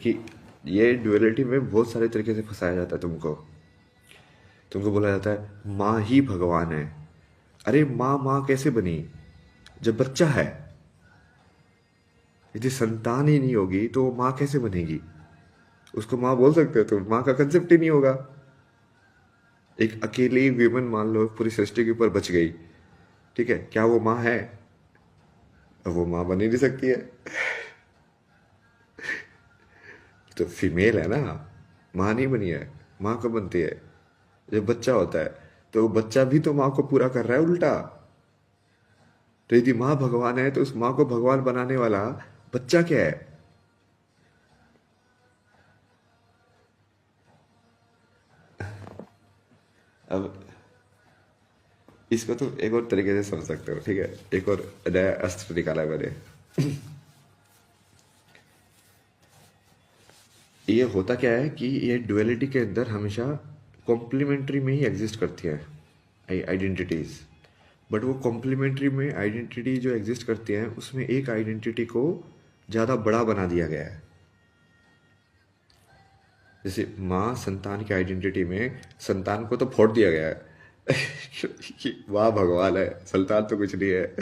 कि ये ड्युअलिटी में बहुत सारे तरीके से फंसाया जाता है तुमको। तुमको बोला जाता है माँ ही भगवान है। अरे माँ माँ कैसे बनी जब बच्चा है? यदि संतान ही नहीं होगी तो वो माँ कैसे बनेगी? उसको माँ बोल सकते हो तो माँ का कंसेप्ट ही नहीं होगा। एक अकेली ह्यूमन मान लो पूरी सृष्टि के ऊपर बच गई, ठीक है, क्या वो माँ है? अब वो माँ बन ही नहीं सकती है, तो फीमेल है ना, माँ नहीं बनी है। माँ कब बनती है? जब बच्चा होता है। तो वो बच्चा भी तो माँ को पूरा कर रहा है उल्टा। तो यदि माँ भगवान है तो उस माँ को भगवान बनाने वाला बच्चा क्या है? अब इसको तो एक और तरीके से समझ सकते हो, ठीक है, एक और नया अस्त्र निकाला है मैंने। ये होता क्या है कि ये डुअलिटी के अंदर हमेशा कॉम्प्लीमेंट्री में ही एग्जिस्ट करती है आइडेंटिटीज। बट वो कॉम्प्लीमेंट्री में आइडेंटिटी जो एग्जिस्ट करती है उसमें एक आइडेंटिटी को ज़्यादा बड़ा बना दिया गया है। जैसे माँ संतान की आइडेंटिटी में संतान को तो फोड़ दिया गया है कि वाह भगवान है, संतान तो कुछ नहीं है।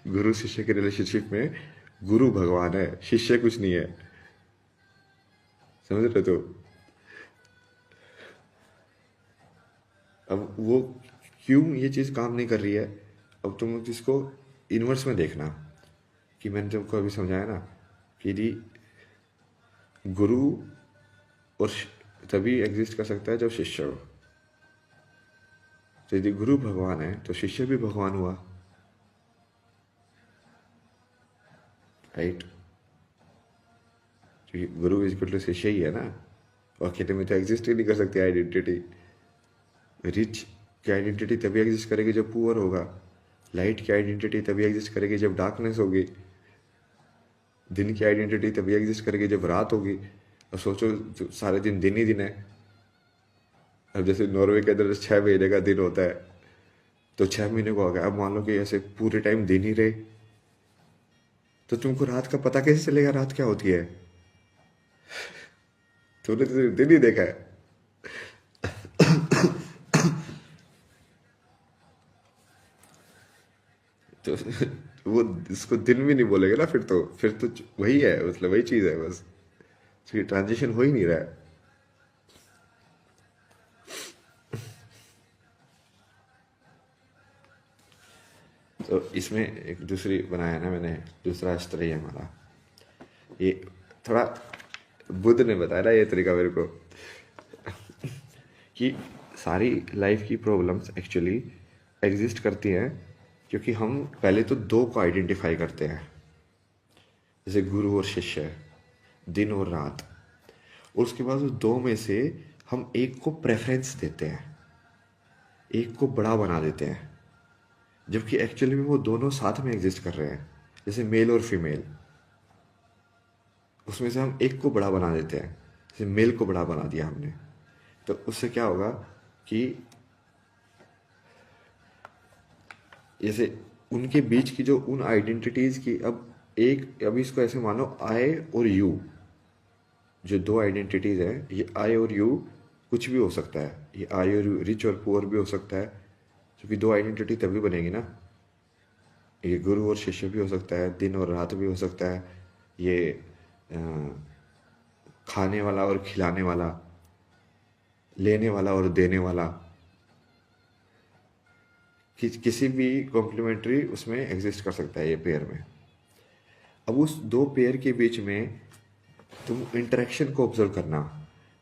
गुरु शिष्य के रिलेशनशिप में गुरु भगवान है, शिष्य कुछ नहीं है। समझ रहे तो? अब वो क्यों ये चीज़ काम नहीं कर रही है? अब तुम इसको इनवर्स में देखना, कि मैंने तुमको अभी समझाया ना कि यदि गुरु और तभी एग्जिस्ट कर सकता है जब शिष्य हो। तो यदि गुरु भगवान है तो शिष्य भी भगवान हुआ, राइट? क्योंकि गुरु इज इक्वल टू शिष्य ही है ना। और अकेले में तो एग्जिस्ट ही नहीं कर सकती आइडेंटिटी। रिच की आइडेंटिटी तभी एग्जिस्ट करेगी जब पुअर होगा। लाइट की आइडेंटिटी तभी एग्जिस्ट करेगी जब डार्कनेस होगी। दिन की आइडेंटिटी तभी एग्जिस्ट करेगी जब रात होगी। और सोचो तो सारे दिन दिन ही दिन है। अब जैसे नॉर्वे के अंदर 6 महीने का दिन होता है, तो 6 महीने को हो गया। अब मान लो कि ऐसे पूरे टाइम दिन ही रहे, तो तुमको रात का पता कैसे चलेगा रात क्या होती है? तूने तो दिन ही देखा है। तो वो इसको दिन भी नहीं बोलेगा ना, फिर तो वही है, मतलब वही चीज है बस। तो ये ट्रांजिशन हो ही नहीं रहा है। तो इसमें एक दूसरी बनाया ना मैंने, दूसरा अस्त्र ही है हमारा। ये थोड़ा बुद्ध ने बताया ना ये तरीका मेरे को, कि सारी लाइफ की प्रॉब्लम्स एक्चुअली एग्जिस्ट करती हैं क्योंकि हम पहले तो दो को आइडेंटिफाई करते हैं, जैसे गुरु और शिष्य, दिन और रात। और उसके बाद उस दो में से हम एक को प्रेफरेंस देते हैं, एक को बड़ा बना देते हैं, जबकि एक्चुअली में वो दोनों साथ में एग्जिस्ट कर रहे हैं। जैसे मेल और फीमेल, उसमें से हम एक को बड़ा बना देते हैं, जैसे मेल को बड़ा बना दिया हमने। तो उससे क्या होगा कि जैसे उनके बीच की जो उन आइडेंटिटीज की, अब इसको ऐसे मानो आई और यू, जो दो आइडेंटिटीज हैं, ये आई और यू कुछ भी हो सकता है। ये आई और यू रिच और पुअर भी हो सकता है, क्योंकि दो आइडेंटिटी तभी बनेगी ना। ये गुरु और शिष्य भी हो सकता है, दिन और रात भी हो सकता है, ये अ, खाने वाला और खिलाने वाला, लेने वाला और देने वाला, किसी भी कॉम्प्लीमेंट्री उसमें एग्जिस्ट कर सकता है ये पेयर में। अब उस दो पेयर के बीच में तुम इंटरेक्शन को ऑब्जर्व करना।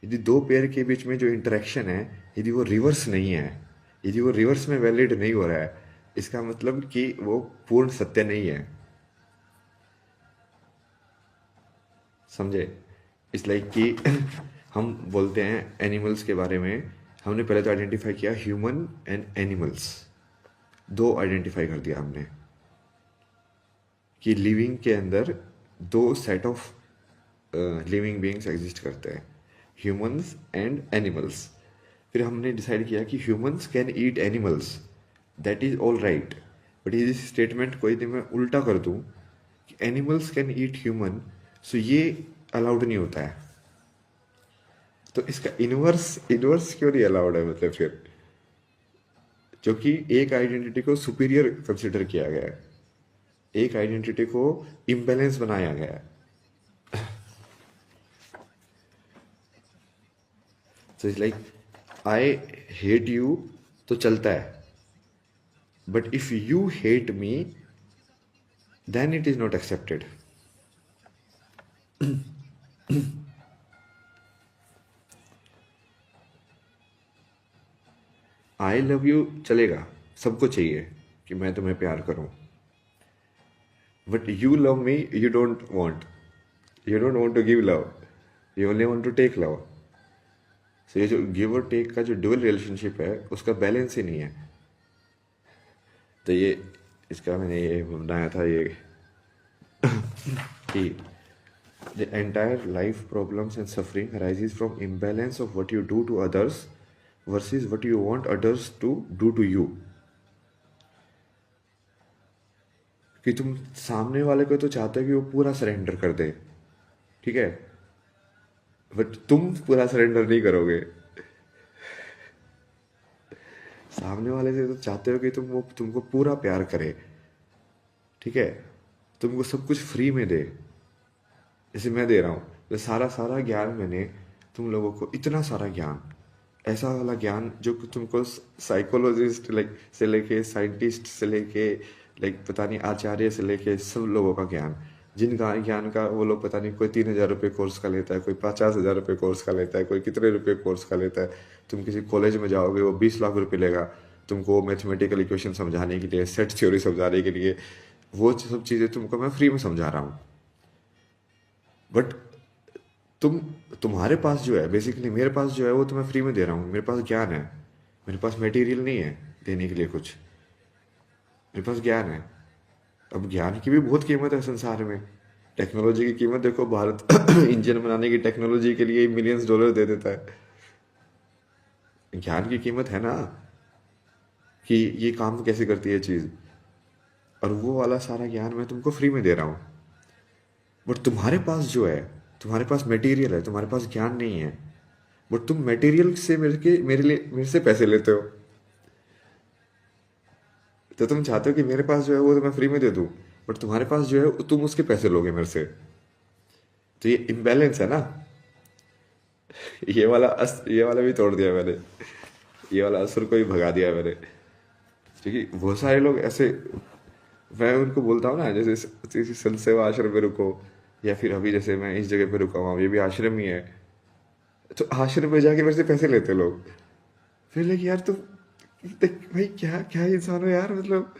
यदि दो पेयर के बीच में जो इंटरेक्शन है, यदि वो रिवर्स नहीं है, यदि वो रिवर्स में वैलिड नहीं हो रहा है, इसका मतलब कि वो पूर्ण सत्य नहीं है। समझे? इस लाइक कि हम बोलते हैं एनिमल्स के बारे में, हमने पहले तो आइडेंटिफाई किया ह्यूमन एंड एनिमल्स, दो आइडेंटिफाई कर दिया हमने कि लिविंग के अंदर दो set of living beings exist करते हैं, ह्यूमंस एंड एनिमल्स। फिर हमने डिसाइड किया कि humans can eat animals, that is all right. But इस स्टेटमेंट को यदि मैं उल्टा कर दूं एनिमल्स कैन ईट ह्यूमन, सो ये अलाउड नहीं होता है। तो इसका इनवर्स इनवर्स क्यों नहीं अलाउड है, मतलब फिर, जो कि एक आइडेंटिटी को सुपीरियर कंसिडर किया गया है, एक आइडेंटिटी को इम्बैलेंस बनाया गया है। So it's like I hate you तो चलता है, but if you hate me then it is not accepted. I love you चलेगा, सबको चाहिए कि मैं तुम्हें प्यार करूं, but you love me you don't want, you don't want to give love, you only want to take love. So ये जो गिव और टेक का जो ड्यूअल रिलेशनशिप है उसका बैलेंस ही नहीं है। तो ये इसका मैंने ये बनाया था ये कि the entire life problems and suffering arises from imbalance of what you do to others versus what you want others to do to you. कि तुम सामने वाले को तो चाहते हो कि वो पूरा सरेंडर कर दे, ठीक है, बट तुम पूरा सरेंडर नहीं करोगे। सामने वाले से तो चाहते हो कि वो तुमको पूरा प्यार करे, ठीक है, तुमको सब कुछ फ्री में दे, जैसे मैं दे रहा हूँ। तो सारा सारा ज्ञान मैंने तुम लोगों को, इतना सारा ज्ञान, ऐसा वाला ज्ञान जो कि तुमको साइकोलॉजिस्ट लाइक से लेके साइंटिस्ट से लेके लाइक पता नहीं आचार्य से लेके सब लोगों का ज्ञान, जिनका ज्ञान का वो लोग पता नहीं, कोई 3,000 रुपये कोर्स का लेता है, कोई 50,000 रुपये कोर्स का लेता है, कोई कितने रुपये कोर्स का लेता है। तुम किसी कॉलेज में जाओगे वो 20 लाख रुपये लेगा तुमको मैथमेटिकल इक्वेशन समझाने के लिए, सेट थ्योरी समझाने के लिए। वो सब चीज़ें तुमको मैं फ्री में समझा रहा हूँ, बट तुम्हारे पास जो है, बेसिकली मेरे पास जो है वो तो मैं फ्री में दे रहा हूँ। मेरे पास ज्ञान है, मेरे पास मटेरियल नहीं है देने के लिए कुछ, मेरे पास ज्ञान है। अब ज्ञान की भी बहुत कीमत है संसार में। टेक्नोलॉजी की कीमत देखो, भारत इंजन बनाने की टेक्नोलॉजी के लिए मिलियंस डॉलर दे देता है। ज्ञान की कीमत है ना, कि ये काम कैसे करती है चीज़, और वो वाला सारा ज्ञान मैं तुमको फ्री में दे रहा हूँ। बट तुम्हारे पास जो है, तुम्हारे पास मटेरियल है, तुम्हारे पास ज्ञान नहीं है, बट तुम मटेरियल से मेरे से पैसे लेते हो। तो तुम चाहते हो कि मेरे पास जो है वो तो मैं फ्री में दे दूं, बट तुम्हारे पास जो है तुम उसके पैसे लोगे मेरे से। तो ये इम्बैलेंस है ना। ये वाला भी तोड़ दिया मैंने, ये वाला असुर को भी भगा दिया मैंने। क्योंकि बहुत सारे लोग ऐसे, मैं उनको बोलता हूँ ना, जैसे संत सेवा आश्रम में रुको, या फिर अभी जैसे मैं इस जगह पे रुका हुआ, ये भी आश्रम ही है, तो आश्रम में जाके मेरे से पैसे लेते लोग। फिर लेकिन यार तुम भाई क्या क्या इंसान हो यार, मतलब